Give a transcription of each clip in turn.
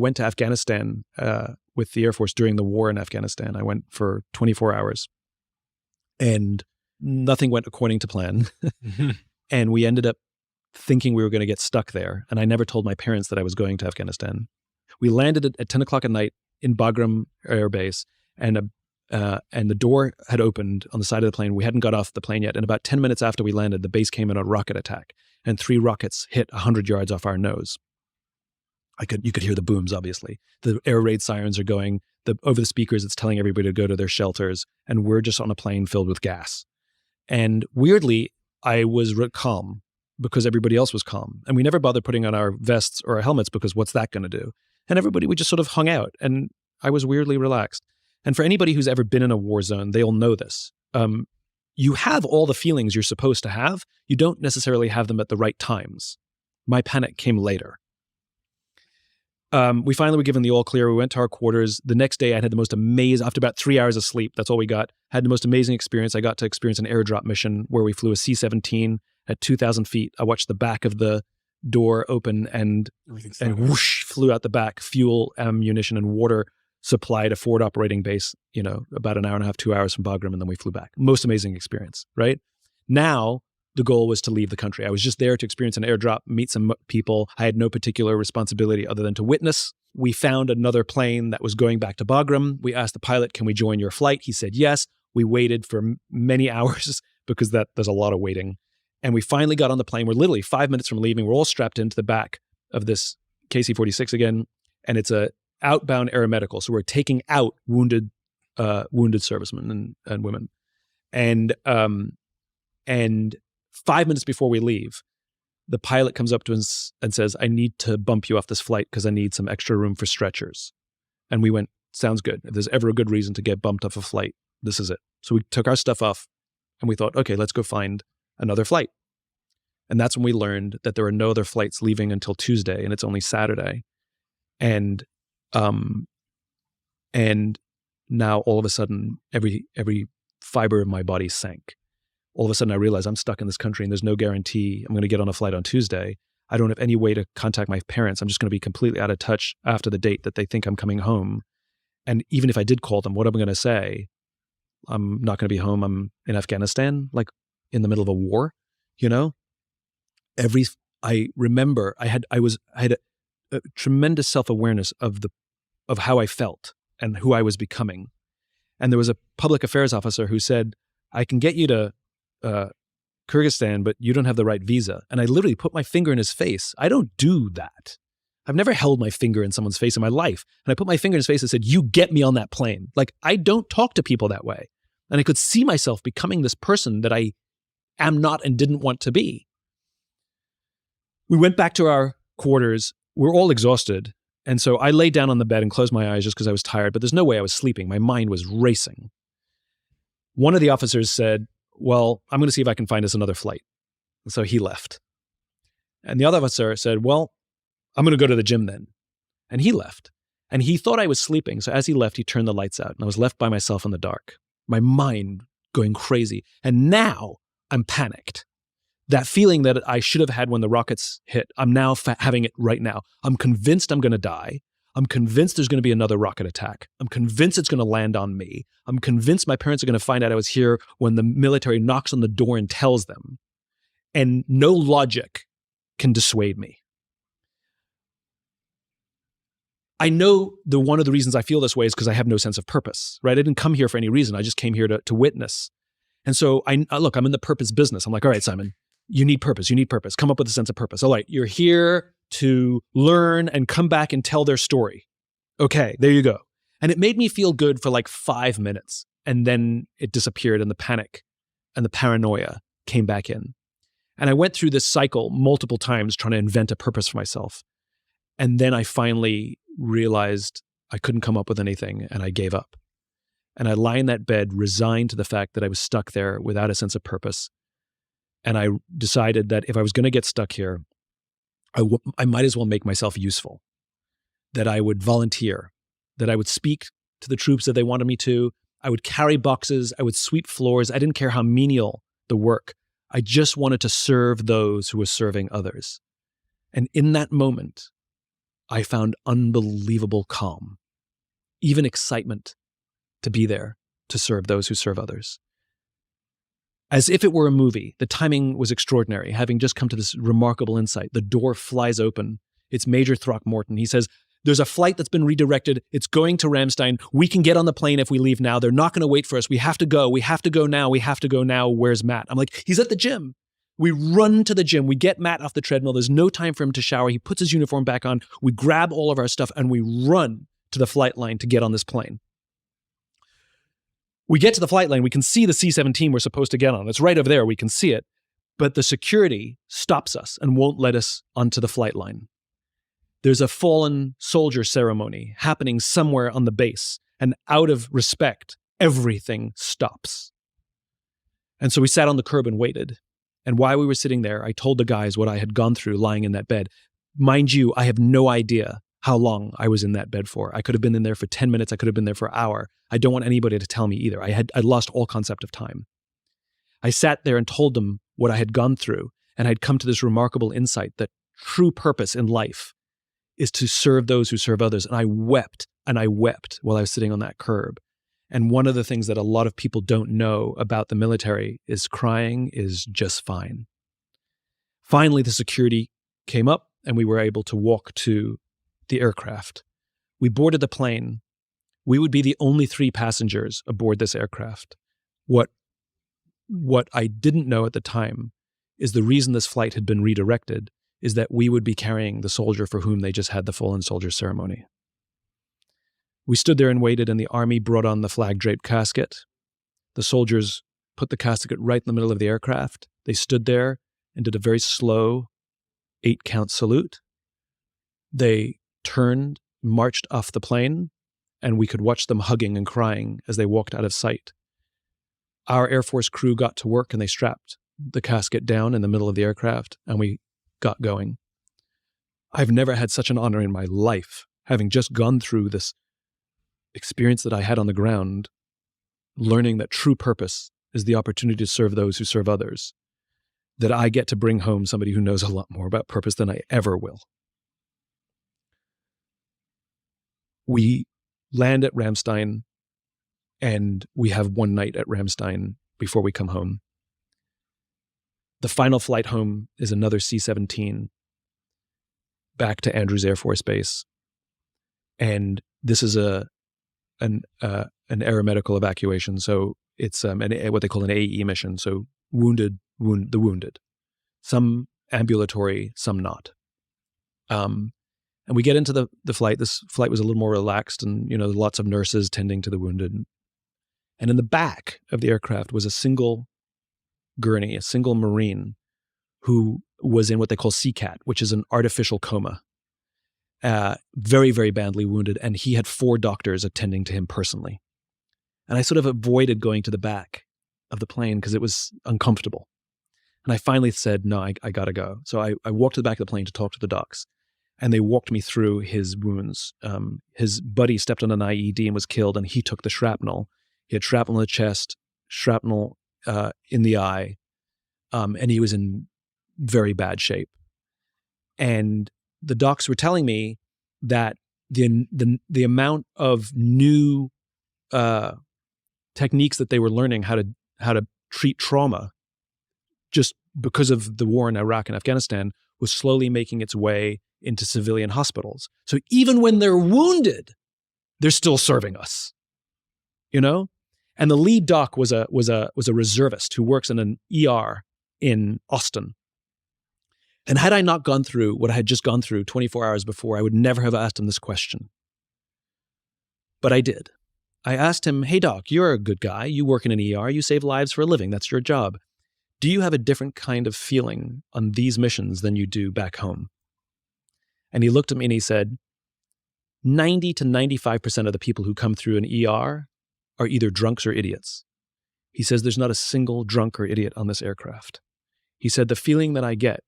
Went to Afghanistan with the Air Force during the war in Afghanistan. I went for 24 hours and nothing went according to plan. And we ended up thinking we were going to get stuck there. And I never told my parents that I was going to Afghanistan. We landed at 10 o'clock at night in Bagram Air Base, and the door had opened on the side of the plane. We hadn't got off the plane yet. And about 10 minutes after we landed, the base came in a rocket attack, and 3 rockets hit 100 yards off our nose. You could hear the booms, obviously. The air raid sirens are going. Over the speakers, it's telling everybody to go to their shelters. And we're just on a plane filled with gas. And weirdly, I was calm because everybody else was calm. And we never bothered putting on our vests or our helmets because what's that going to do? And we just sort of hung out. And I was weirdly relaxed. And for anybody who's ever been in a war zone, they'll know this. You have all the feelings you're supposed to have. You don't necessarily have them at the right times. My panic came later. We finally were given the all clear. We went to our quarters. The next day I had the most amazing, after about 3 hours of sleep, that's all we got, had the most amazing experience. I got to experience an airdrop mission where we flew a C-17 at 2,000 feet. I watched the back of the door open and whoosh, flew out the back, fuel, ammunition, and water supply to forward operating base, about an hour and a half, 2 hours from Bagram, and then we flew back. Most amazing experience, right? Now, the goal was to leave the country. I was just there to experience an airdrop, meet some people. I had no particular responsibility other than to witness. We found another plane that was going back to Bagram. We asked the pilot, can we join your flight? He said yes. We waited for many hours because there's a lot of waiting. And we finally got on the plane. We're literally 5 minutes from leaving. We're all strapped into the back of this KC-46 again. And it's a outbound aeromedical. So we're taking out wounded servicemen and women. And 5 minutes before we leave, the pilot comes up to us and says, I need to bump you off this flight because I need some extra room for stretchers. And we went, sounds good. If there's ever a good reason to get bumped off a flight, this is it. So we took our stuff off and we thought, okay, let's go find another flight. And that's when we learned that there are no other flights leaving until Tuesday, and it's only Saturday. And now all of a sudden, every fiber of my body sank. All of a sudden I realized I'm stuck in this country and there's no guarantee I'm going to get on a flight on Tuesday. I don't have any way to contact my parents. I'm just going to be completely out of touch after the date that they think I'm coming home. And even if I did call them, what am I going to say? I'm not going to be home. I'm in Afghanistan, like in the middle of a war, I remember I had a tremendous self-awareness of how I felt and who I was becoming. And there was a public affairs officer who said, I can get you to Kyrgyzstan, but you don't have the right visa. And I literally put my finger in his face. I don't do that. I've never held my finger in someone's face in my life. And I put my finger in his face and said, you get me on that plane. Like, I don't talk to people that way. And I could see myself becoming this person that I am not and didn't want to be. We went back to our quarters. We're all exhausted. And so I lay down on the bed and closed my eyes just because I was tired, but there's no way I was sleeping. My mind was racing. One of the officers said, well, I'm going to see if I can find us another flight. And so he left. And the other officer said, well, I'm going to go to the gym then. And he left. And he thought I was sleeping. So as he left, he turned the lights out and I was left by myself in the dark, my mind going crazy. And now I'm panicked. That feeling that I should have had when the rockets hit, I'm now having it right now. I'm convinced I'm going to die. I'm convinced there's going to be another rocket attack. I'm convinced it's going to land on me. I'm convinced my parents are going to find out I was here when the military knocks on the door and tells them. And no logic can dissuade me. I know one of the reasons I feel this way is because I have no sense of purpose, right? I didn't come here for any reason. I just came here to witness. And so look, I'm in the purpose business. I'm like, all right, Simon, you need purpose. You need purpose. Come up with a sense of purpose. All right, you're here to learn and come back and tell their story. Okay, there you go. And it made me feel good for like 5 minutes. And then it disappeared and the panic and the paranoia came back in. And I went through this cycle multiple times trying to invent a purpose for myself. And then I finally realized I couldn't come up with anything and I gave up. And I lie in that bed resigned to the fact that I was stuck there without a sense of purpose. And I decided that if I was going to get stuck here, I might as well make myself useful, that I would volunteer, that I would speak to the troops that they wanted me to. I would carry boxes. I would sweep floors. I didn't care how menial the work. I just wanted to serve those who were serving others. And in that moment, I found unbelievable calm, even excitement to be there to serve those who serve others. As if it were a movie, the timing was extraordinary. Having just come to this remarkable insight, the door flies open. It's Major Throckmorton. He says, there's a flight that's been redirected. It's going to Ramstein. We can get on the plane if we leave now. They're not going to wait for us. We have to go. We have to go now. We have to go now. Where's Matt? I'm like, he's at the gym. We run to the gym. We get Matt off the treadmill. There's no time for him to shower. He puts his uniform back on. We grab all of our stuff and we run to the flight line to get on this plane. We get to the flight line. We can see the C-17 we're supposed to get on. It's right over there. We can see it. But the security stops us and won't let us onto the flight line. There's a fallen soldier ceremony happening somewhere on the base. And out of respect, everything stops. And so we sat on the curb and waited. And while we were sitting there, I told the guys what I had gone through lying in that bed. Mind you, I have no idea how long I was in that bed for. I could have been in there for 10 minutes. I could have been there for an hour. I don't want anybody to tell me either. I lost all concept of time. I sat there and told them what I had gone through, and I'd come to this remarkable insight that true purpose in life is to serve those who serve others. And I wept while I was sitting on that curb. And one of the things that a lot of people don't know about the military is crying is just fine. Finally, the security came up and we were able to walk to the aircraft. We boarded the plane. We would be the only 3 passengers aboard this aircraft. What I didn't know at the time is the reason this flight had been redirected is that we would be carrying the soldier for whom they just had the fallen soldier ceremony. We stood there and waited, and the army brought on the flag-draped casket. The soldiers put the casket right in the middle of the aircraft. They stood there and did a very slow 8-count salute. They turned, marched off the plane, and we could watch them hugging and crying as they walked out of sight. Our Air Force crew got to work and they strapped the casket down in the middle of the aircraft, and we got going. I've never had such an honor in my life, having just gone through this experience that I had on the ground, learning that true purpose is the opportunity to serve those who serve others, that I get to bring home somebody who knows a lot more about purpose than I ever will. We land at Ramstein, and we have one night at Ramstein before we come home. The final flight home is another C-17 back to Andrews Air Force Base. And this is an aeromedical evacuation. So it's what they call an AE mission. So the wounded. Some ambulatory, some not. And we get into the flight. This flight was a little more relaxed, and lots of nurses tending to the wounded. And in the back of the aircraft was a single gurney, a single Marine who was in what they call CCAT, which is an artificial coma. Very, very badly wounded, and he had 4 doctors attending to him personally. And I sort of avoided going to the back of the plane because it was uncomfortable. And I finally said, no, I got to go. So I walked to the back of the plane to talk to the docs, and they walked me through his wounds. His buddy stepped on an IED and was killed, and he took the shrapnel. He had shrapnel in the chest, shrapnel in the eye, and he was in very bad shape. And the docs were telling me that the amount of new techniques that they were learning how to treat trauma, just because of the war in Iraq and Afghanistan, was slowly making its way into civilian hospitals. So even when they're wounded, they're still serving us, And the lead doc was a reservist who works in an ER in Austin. And had I not gone through what I had just gone through 24 hours before, I would never have asked him this question. But I did. I asked him, hey, doc, you're a good guy. You work in an ER. You save lives for a living. That's your job. Do you have a different kind of feeling on these missions than you do back home? And he looked at me and he said, 90 to 95% of the people who come through an ER are either drunks or idiots. He says, there's not a single drunk or idiot on this aircraft. He said, the feeling that I get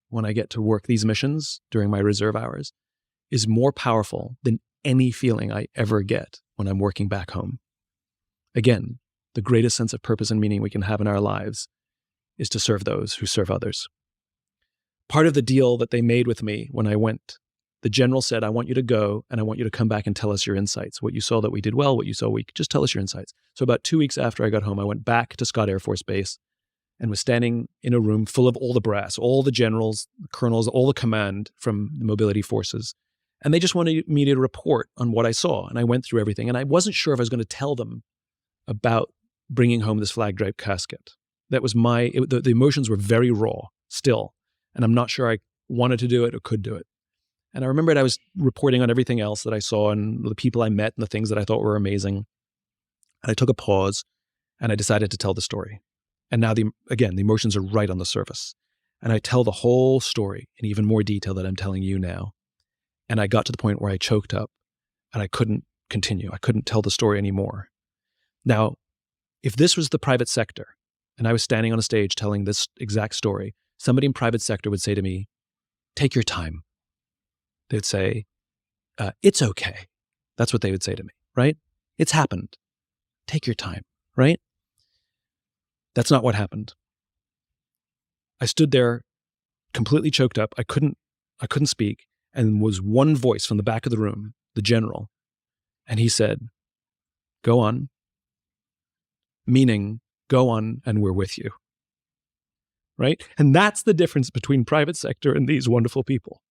when I get to work these missions during my reserve hours is more powerful than any feeling I ever get when I'm working back home. Again, the greatest sense of purpose and meaning we can have in our lives is to serve those who serve others. Part of the deal that they made with me when I went The general said, I want you to go and I want you to come back and tell us your insights. What you saw that we did well, what you saw weak, just tell us your insights. So about 2 weeks after I got home, I went back to Scott Air Force Base and was standing in a room full of all the brass, all the generals, the colonels, all the command from the mobility forces. And they just wanted me to report on what I saw. And I went through everything. And I wasn't sure if I was going to tell them about bringing home this flag draped casket. That was the emotions were very raw still. And I'm not sure I wanted to do it or could do it. And I remembered I was reporting on everything else that I saw and the people I met and the things that I thought were amazing. And I took a pause and I decided to tell the story. And now, the emotions are right on the surface. And I tell the whole story in even more detail than I'm telling you now. And I got to the point where I choked up and I couldn't continue. I couldn't tell the story anymore. Now, if this was the private sector and I was standing on a stage telling this exact story, somebody in private sector would say to me, take your time. They'd say, it's okay. That's what they would say to me, right? It's happened. Take your time, right? That's not what happened. I stood there completely choked up. I couldn't speak. And was one voice from the back of the room, the general. And he said, go on. Meaning, go on and we're with you. Right? And that's the difference between private sector and these wonderful people.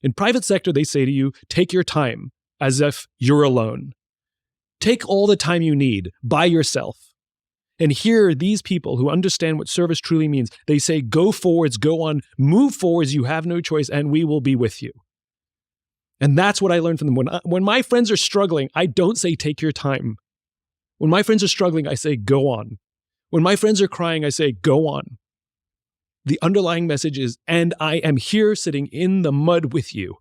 In private sector, they say to you, take your time as if you're alone. Take all the time you need by yourself. And here, these people who understand what service truly means, they say, go forwards, go on, move forwards, you have no choice, and we will be with you. And that's what I learned from them. When my friends are struggling, I don't say, take your time. When my friends are struggling, I say, go on. When my friends are crying, I say, go on. The underlying message is, and I am here sitting in the mud with you.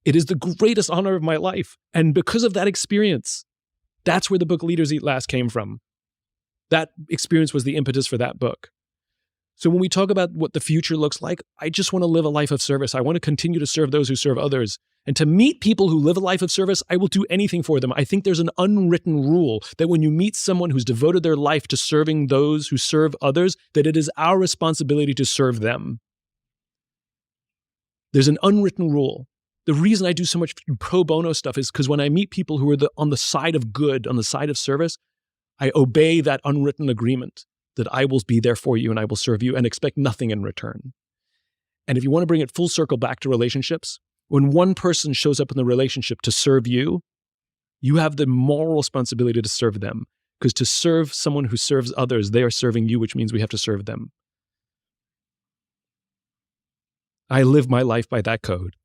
It is the greatest honor of my life. And because of that experience, that's where the book Leaders Eat Last came from. That experience was the impetus for that book. So when we talk about what the future looks like, I just want to live a life of service. I want to continue to serve those who serve others. And to meet people who live a life of service, I will do anything for them. I think there's an unwritten rule that when you meet someone who's devoted their life to serving those who serve others, that it is our responsibility to serve them. There's an unwritten rule. The reason I do so much pro bono stuff is because when I meet people who are on the side of good, on the side of service, I obey that unwritten agreement that I will be there for you and I will serve you and expect nothing in return. And if you want to bring it full circle back to relationships, when one person shows up in the relationship to serve you, you have the moral responsibility to serve them. Because to serve someone who serves others, they are serving you, which means we have to serve them. I live my life by that code.